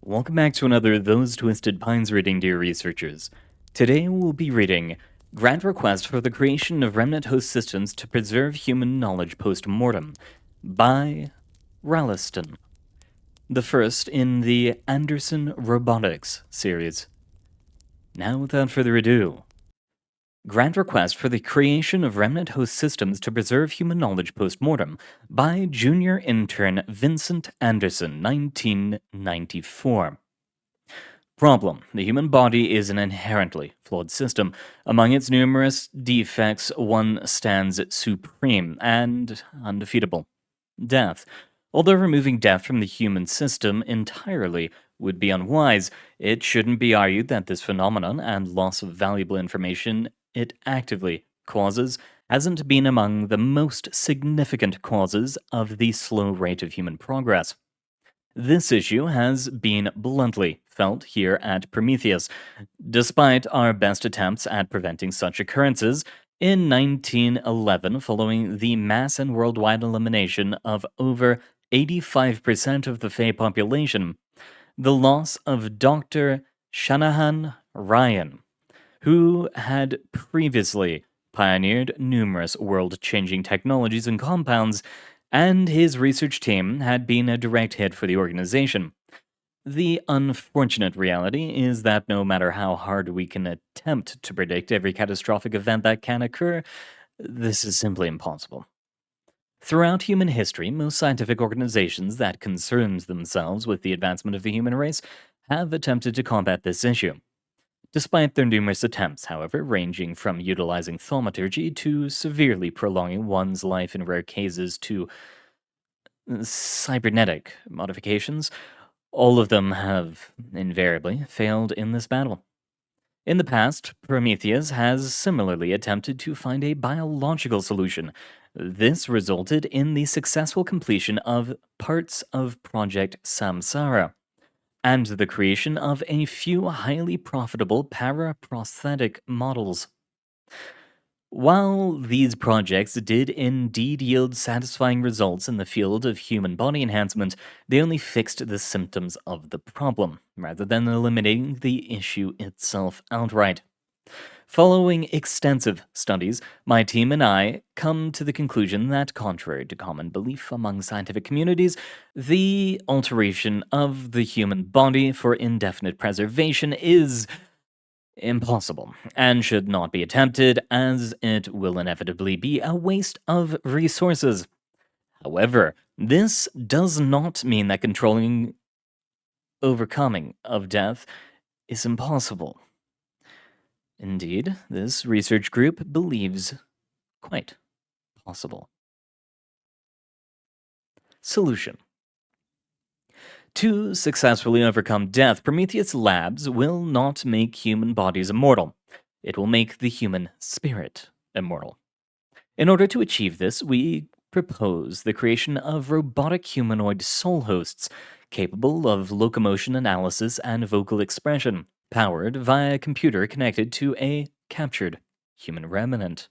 Welcome back to another Those Twisted Pines reading, dear researchers. Today we'll be reading Grant Request for the Creation of Remnant Host Systems to Preserve Human Knowledge Post-Mortem by Ralliston, the first in the Anderson Robotics series. Now, without further ado, Grant Request for the Creation of Remnant Host Systems to Preserve Human Knowledge Post-Mortem by Junior Intern Vincent Anderson, 1994. Problem: the human body is an inherently flawed system. Among its numerous defects, one stands supreme and undefeatable: death. Although removing death from the human system entirely would be unwise, it shouldn't be argued that this phenomenon and loss of valuable information it actively causes hasn't been among the most significant causes of the slow rate of human progress. This issue has been bluntly felt here at Prometheus. Despite our best attempts at preventing such occurrences, in 1911, following the mass and worldwide elimination of over 85% of the Fae population, the loss of Dr. Shanahan Ryan, who had previously pioneered numerous world-changing technologies and compounds, and his research team had been a direct hit for the organization. The unfortunate reality is that no matter how hard we can attempt to predict every catastrophic event that can occur, this is simply impossible. Throughout human history, most scientific organizations that concern themselves with the advancement of the human race have attempted to combat this issue. Despite their numerous attempts, however, ranging from utilizing thaumaturgy to severely prolonging one's life in rare cases to cybernetic modifications, all of them have invariably failed in this battle. In the past, Prometheus has similarly attempted to find a biological solution. This resulted in the successful completion of parts of Project Samsara and the creation of a few highly profitable paraprosthetic models. While these projects did indeed yield satisfying results in the field of human body enhancement, they only fixed the symptoms of the problem, rather than eliminating the issue itself outright. Following extensive studies, my team and I come to the conclusion that, contrary to common belief among scientific communities, the alteration of the human body for indefinite preservation is impossible and should not be attempted, as it will inevitably be a waste of resources. However, this does not mean that controlling overcoming of death is impossible. Indeed, this research group believes quite possible. Solution: to successfully overcome death, Prometheus Labs will not make human bodies immortal. It will make the human spirit immortal. In order to achieve this, we propose the creation of robotic humanoid soul hosts capable of locomotion analysis and vocal expression, powered via a computer connected to a captured human remnant.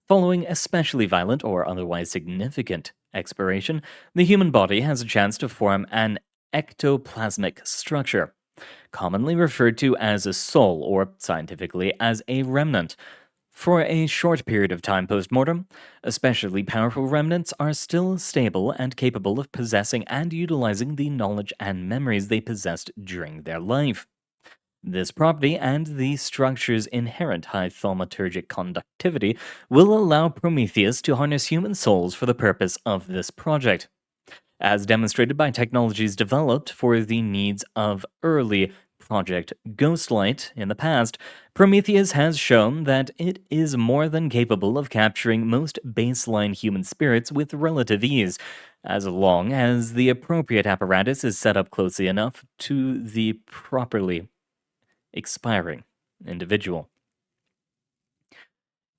Following especially violent or otherwise significant expiration, the human body has a chance to form an ectoplasmic structure, commonly referred to as a soul or scientifically as a remnant. For a short period of time post-mortem, especially powerful remnants are still stable and capable of possessing and utilizing the knowledge and memories they possessed during their life. This property and the structure's inherent high thaumaturgic conductivity will allow Prometheus to harness human souls for the purpose of this project. As demonstrated by technologies developed for the needs of early Project Ghostlight in the past, Prometheus has shown that it is more than capable of capturing most baseline human spirits with relative ease, as long as the appropriate apparatus is set up closely enough to the properly expiring individual.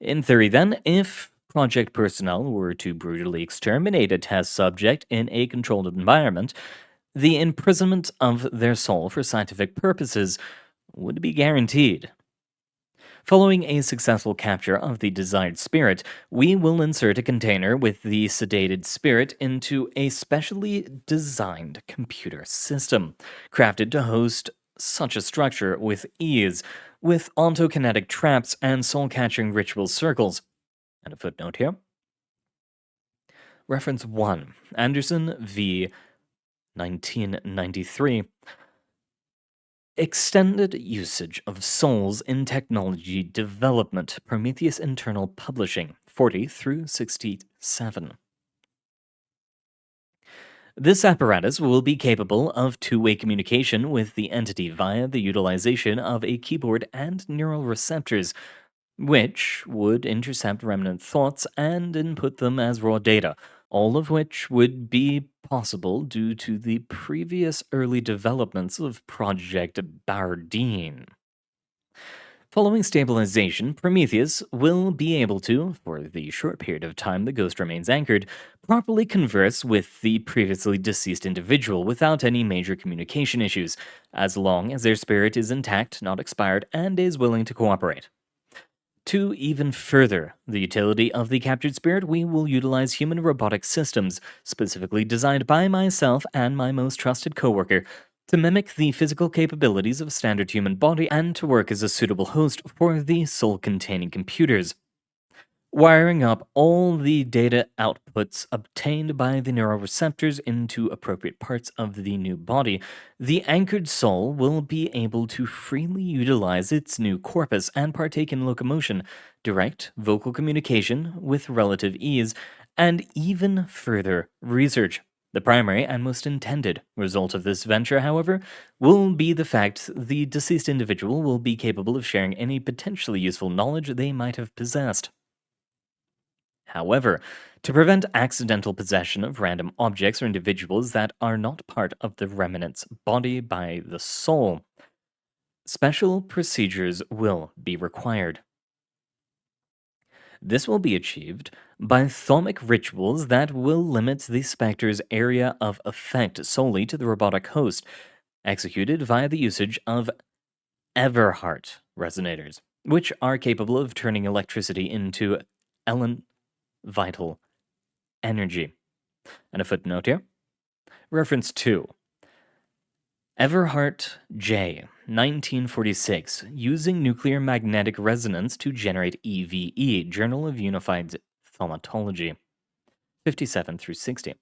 In theory, then, if project personnel were to brutally exterminate a test subject in a controlled environment, the imprisonment of their soul for scientific purposes would be guaranteed. Following a successful capture of the desired spirit, we will insert a container with the sedated spirit into a specially designed computer system, crafted to host such a structure with ease, with ontokinetic traps and soul-catching ritual circles. And a footnote here. Reference 1. Anderson v. 1993. Extended usage of souls in technology development. Prometheus Internal Publishing, 40 through 67. This apparatus will be capable of two-way communication with the entity via the utilization of a keyboard and neural receptors, which would intercept remnant thoughts and input them as raw data, all of which would be possible due to the previous early developments of Project Bardeen. Following stabilization, Prometheus will be able to, for the short period of time the ghost remains anchored, properly converse with the previously deceased individual without any major communication issues, as long as their spirit is intact, not expired, and is willing to cooperate. To even further the utility of the captured spirit, we will utilize human robotic systems, specifically designed by myself and my most trusted coworker, to mimic the physical capabilities of a standard human body and to work as a suitable host for the soul-containing computers. Wiring up all the data outputs obtained by the neuroreceptors into appropriate parts of the new body, the anchored soul will be able to freely utilize its new corpus and partake in locomotion, direct vocal communication with relative ease, and even further research. The primary and most intended result of this venture, however, will be the fact the deceased individual will be capable of sharing any potentially useful knowledge they might have possessed. However, to prevent accidental possession of random objects or individuals that are not part of the remnant's body by the soul, special procedures will be required. This will be achieved by thaumic rituals that will limit the specter's area of effect solely to the robotic host, executed via the usage of Everhart resonators, which are capable of turning electricity into vital energy. And a footnote here. Reference 2. Everhart J. 1946. Using nuclear magnetic resonance to generate EVE. Journal of Unified Thaumatology. 57 through 60.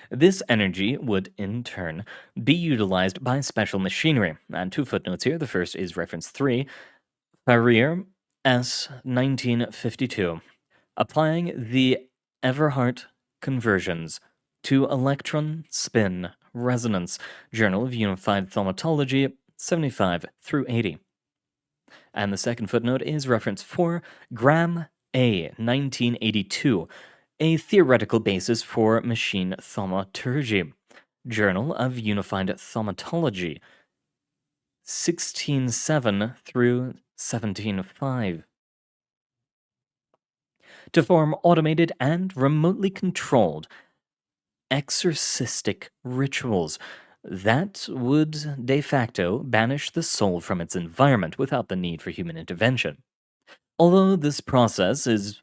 This energy would, in turn, be utilized by special machinery. And two footnotes here. The first is reference 3. Farrier S. 1952. Applying the Everhart conversions to electron spin resonance. Journal of Unified Thaumatology, 75 through 80. And the second footnote is reference 4, Graham A. 1982, a theoretical basis for machine thaumaturgy. Journal of Unified Thaumatology, 16.7 through 17.5. To form automated and remotely controlled exorcistic rituals that would de facto banish the soul from its environment without the need for human intervention. Although this process is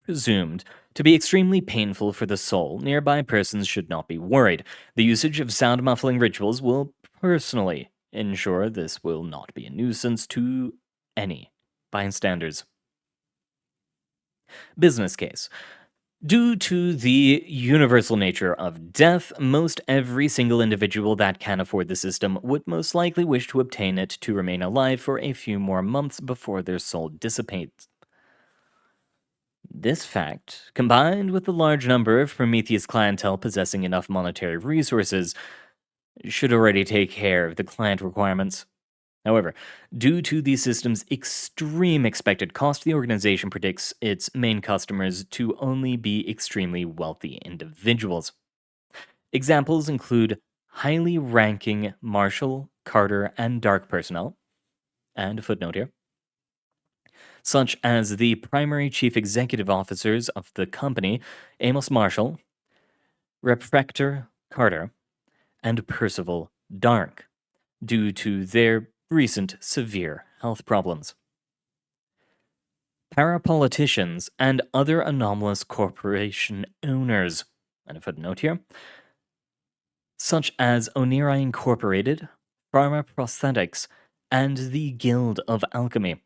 presumed to be extremely painful for the soul, nearby persons should not be worried. The usage of sound muffling rituals will personally ensure this will not be a nuisance to any bystanders. Business case. Due to the universal nature of death, most every single individual that can afford the system would most likely wish to obtain it to remain alive for a few more months before their soul dissipates. This fact, combined with the large number of Prometheus clientele possessing enough monetary resources, should already take care of the client requirements. However, due to the system's extreme expected cost, the organization predicts its main customers to only be extremely wealthy individuals. Examples include highly ranking Marshall, Carter, and Dark personnel, and a footnote here, such as the primary chief executive officers of the company, Amos Marshall, Reprector Carter, and Percival Dark, due to their recent severe health problems. Parapoliticians and other anomalous corporation owners, and a footnote here, such as Oniri Incorporated, Pharma Prosthetics, and the Guild of Alchemy.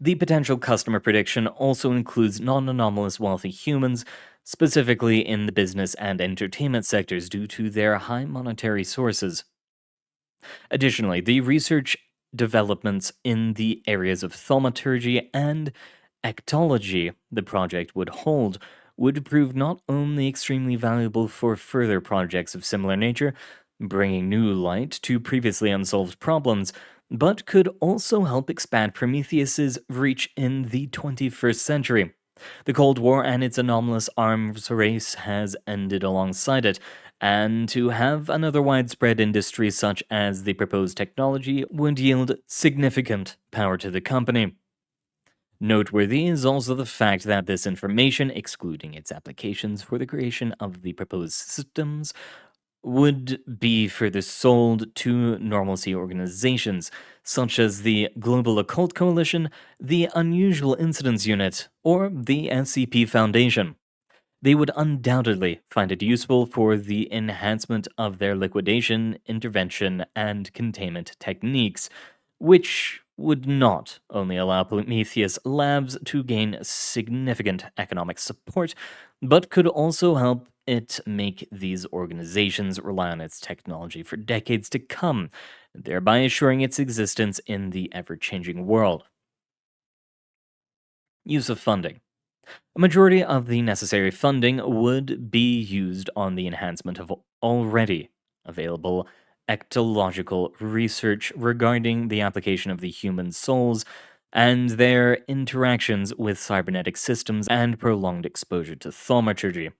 The potential customer prediction also includes non-anomalous wealthy humans, specifically in the business and entertainment sectors due to their high monetary sources. Additionally, the research developments in the areas of thaumaturgy and ectology the project would hold would prove not only extremely valuable for further projects of similar nature, bringing new light to previously unsolved problems, but could also help expand Prometheus's reach in the 21st century. The Cold War and its anomalous arms race has ended alongside it, and to have another widespread industry such as the proposed technology would yield significant power to the company. Noteworthy is also the fact that this information, excluding its applications for the creation of the proposed systems, would be further sold to normalcy organizations such as the Global Occult Coalition, the Unusual Incidents Unit, or the SCP Foundation. They would undoubtedly find it useful for the enhancement of their liquidation, intervention, and containment techniques, which would not only allow Prometheus Labs to gain significant economic support, but could also help it make these organizations rely on its technology for decades to come, thereby assuring its existence in the ever-changing world. Use of funding. A majority of the necessary funding would be used on the enhancement of already available ectological research regarding the application of the human souls and their interactions with cybernetic systems and prolonged exposure to thaumaturgy.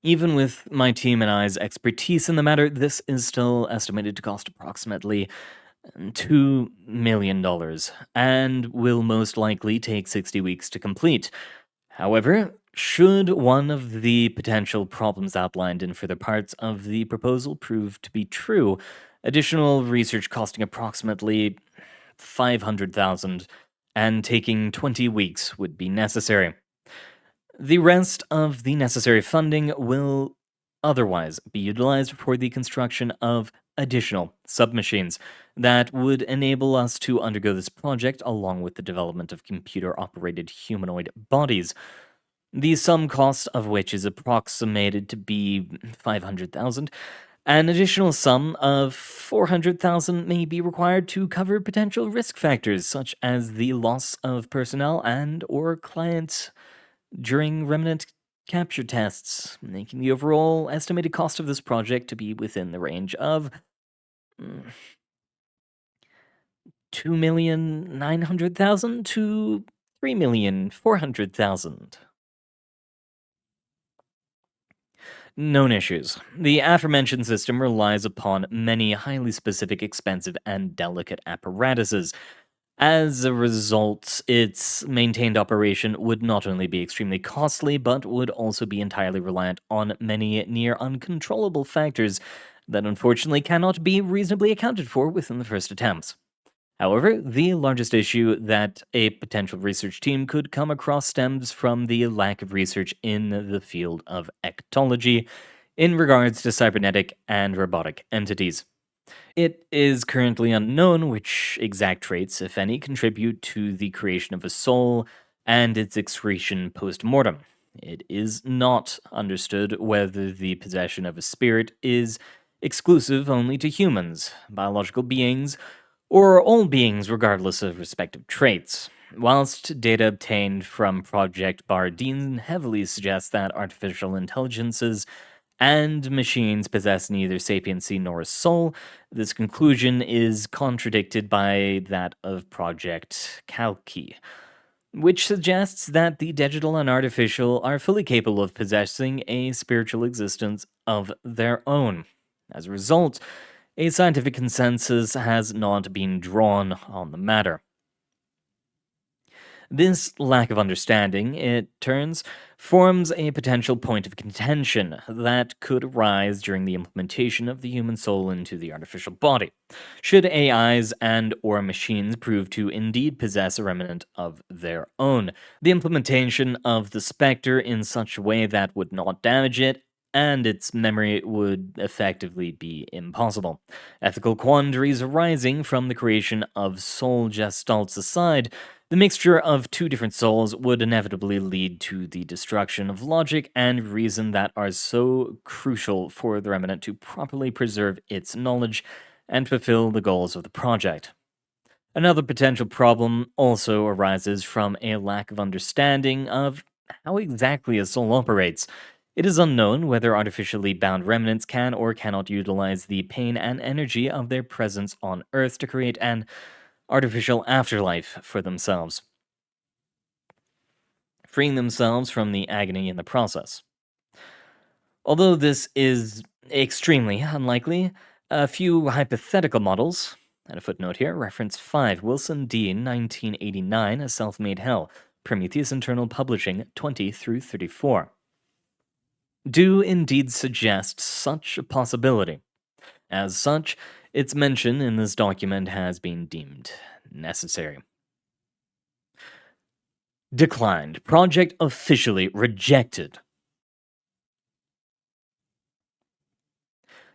Even with my team and I's expertise in the matter, this is still estimated to cost approximately $2 million and will most likely take 60 weeks to complete. However, should one of the potential problems outlined in further parts of the proposal prove to be true, additional research costing approximately 500,000 and taking 20 weeks would be necessary. The rest of the necessary funding will otherwise be utilized for the construction of additional submachines that would enable us to undergo this project along with the development of computer-operated humanoid bodies. The sum cost of which is approximated to be 500,000. An additional sum of 400,000 may be required to cover potential risk factors such as the loss of personnel and or clients during remnant capture tests, making the overall estimated cost of this project to be within the range of 2,900,000 to 3,400,000. Known issues. The aforementioned system relies upon many highly specific, expensive, and delicate apparatuses. As a result, its maintained operation would not only be extremely costly, but would also be entirely reliant on many near uncontrollable factors that unfortunately cannot be reasonably accounted for within the first attempts. However, the largest issue that a potential research team could come across stems from the lack of research in the field of ectology in regards to cybernetic and robotic entities. It is currently unknown which exact traits, if any, contribute to the creation of a soul and its excretion post-mortem. It is not understood whether the possession of a spirit is exclusive only to humans, biological beings, or all beings regardless of respective traits. Whilst data obtained from Project Bardeen heavily suggests that artificial intelligences and machines possess neither sapiency nor a soul, this conclusion is contradicted by that of Project Kalki, which suggests that the digital and artificial are fully capable of possessing a spiritual existence of their own. As a result, a scientific consensus has not been drawn on the matter. This lack of understanding, it turns, forms a potential point of contention that could arise during the implementation of the human soul into the artificial body. Should AIs and or machines prove to indeed possess a remnant of their own, the implementation of the specter in such a way that would not damage it and its memory would effectively be impossible. Ethical quandaries arising from the creation of soul gestalts aside, the mixture of two different souls would inevitably lead to the destruction of logic and reason that are so crucial for the remnant to properly preserve its knowledge and fulfill the goals of the project. Another potential problem also arises from a lack of understanding of how exactly a soul operates. It is unknown whether artificially bound remnants can or cannot utilize the pain and energy of their presence on Earth to create an artificial afterlife for themselves, freeing themselves from the agony in the process. Although this is extremely unlikely, a few hypothetical models, and a footnote here, reference 5, Wilson D. 1989, A Self-Made Hell, Prometheus Internal Publishing, 20 through 34, do indeed suggest such a possibility. As such, its mention in this document has been deemed necessary. Declined. Project officially rejected.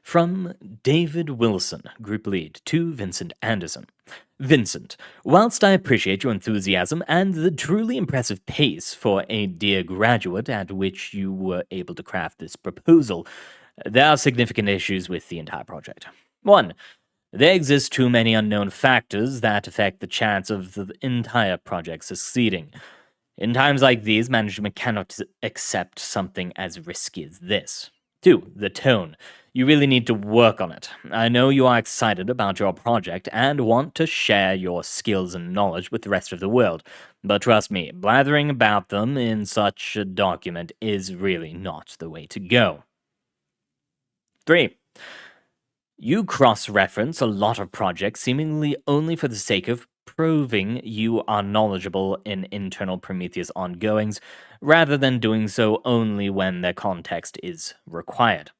From David Wilson, Group Lead, to Vincent Anderson. Vincent, whilst I appreciate your enthusiasm and the truly impressive pace for a dear graduate at which you were able to craft this proposal, there are significant issues with the entire project. 1. There exist too many unknown factors that affect the chance of the entire project succeeding. In times like these, management cannot accept something as risky as this. 2. The tone. You really need to work on it. I know you are excited about your project and want to share your skills and knowledge with the rest of the world, but trust me, blathering about them in such a document is really not the way to go. 3. You cross-reference a lot of projects seemingly only for the sake of proving you are knowledgeable in internal Prometheus ongoings, rather than doing so only when their context is required.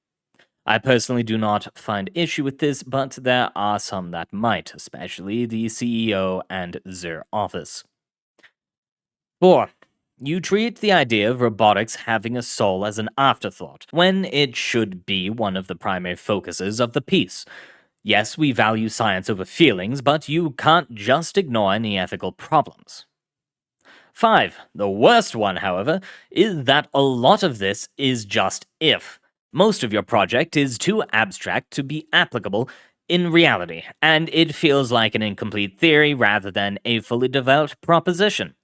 I personally do not find issue with this, but there are some that might, especially the CEO and their office. 4. You treat the idea of robotics having a soul as an afterthought, when it should be one of the primary focuses of the piece. Yes, we value science over feelings, but you can't just ignore any ethical problems. 5. The worst one, however, is that a lot of this is just if. Most of your project is too abstract to be applicable in reality, and it feels like an incomplete theory rather than a fully developed proposition.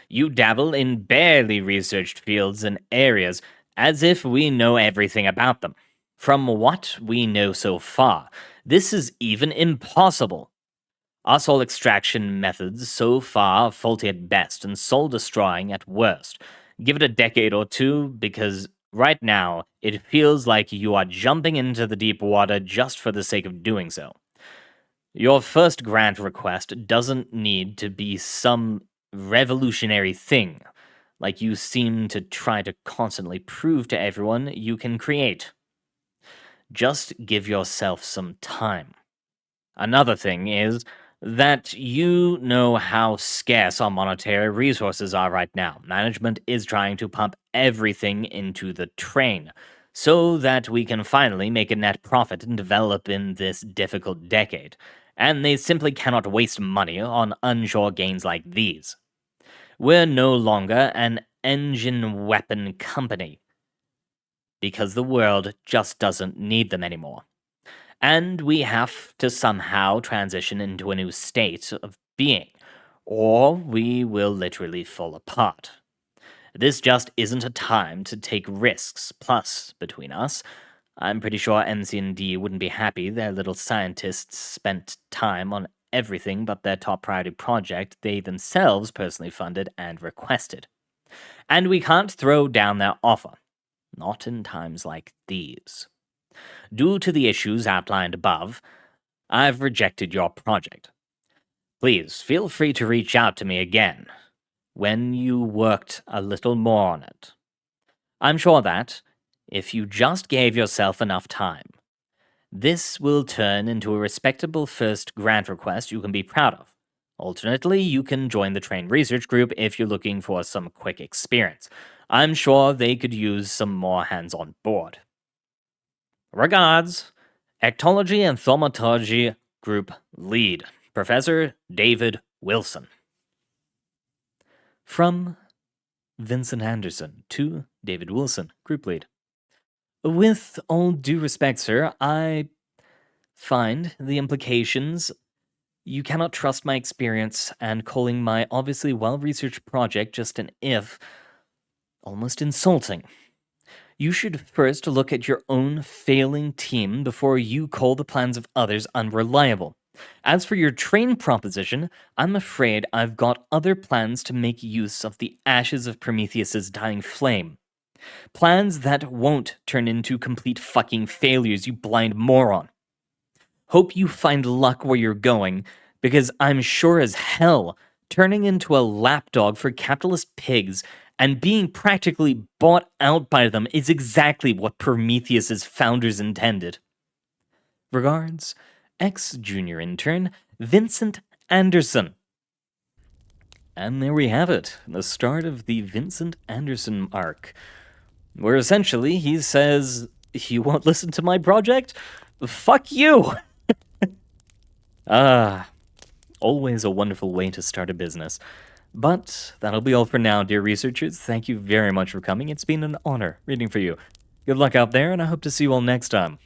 You dabble in barely researched fields and areas as if we know everything about them. From what we know so far, this is even impossible. Our soul extraction methods so far are faulty at best and soul destroying at worst. Give it a decade or two, because right now it feels like you are jumping into the deep water just for the sake of doing so. Your first grant request doesn't need to be some revolutionary thing, like you seem to try to constantly prove to everyone you can create. Just give yourself some time. Another thing is that you know how scarce our monetary resources are right now. Management is trying to pump everything into the train so that we can finally make a net profit and develop in this difficult decade. And they simply cannot waste money on unsure gains like these. We're no longer an engine weapon company because the world just doesn't need them anymore. And we have to somehow transition into a new state of being, or we will literally fall apart. This just isn't a time to take risks. Plus, between us, I'm pretty sure MC&D wouldn't be happy their little scientists spent time on everything but their top priority project they themselves personally funded and requested. And we can't throw down their offer. Not in times like these. Due to the issues outlined above, I've rejected your project. Please feel free to reach out to me again. when you worked a little more on it. I'm sure that, if you just gave yourself enough time, this will turn into a respectable first grant request you can be proud of. Alternately, you can join the Trained Research Group if you're looking for some quick experience. I'm sure they could use some more hands on board. Regards, Ectology and Thaumatology Group Lead, Professor David Wilson. From Vincent Anderson to David Wilson, Group Lead. With all due respect, sir, I find the implications. You cannot trust my experience, and calling my obviously well-researched project just an if almost insulting. You should first look at your own failing team before you call the plans of others unreliable. As for your train proposition, I'm afraid I've got other plans to make use of the ashes of Prometheus's dying flame. Plans that won't turn into complete fucking failures, you blind moron. Hope you find luck where you're going, because I'm sure as hell turning into a lapdog for capitalist pigs and being practically bought out by them is exactly what Prometheus's founders intended. Regards, ex-junior intern, Vincent Anderson. And there we have it, the start of the Vincent Anderson arc, where essentially he says, "You won't listen to my project? Fuck you!" Always a wonderful way to start a business. But that'll be all for now, dear researchers. Thank you very much for coming. It's been an honor reading for you. Good luck out there, and I hope to see you all next time.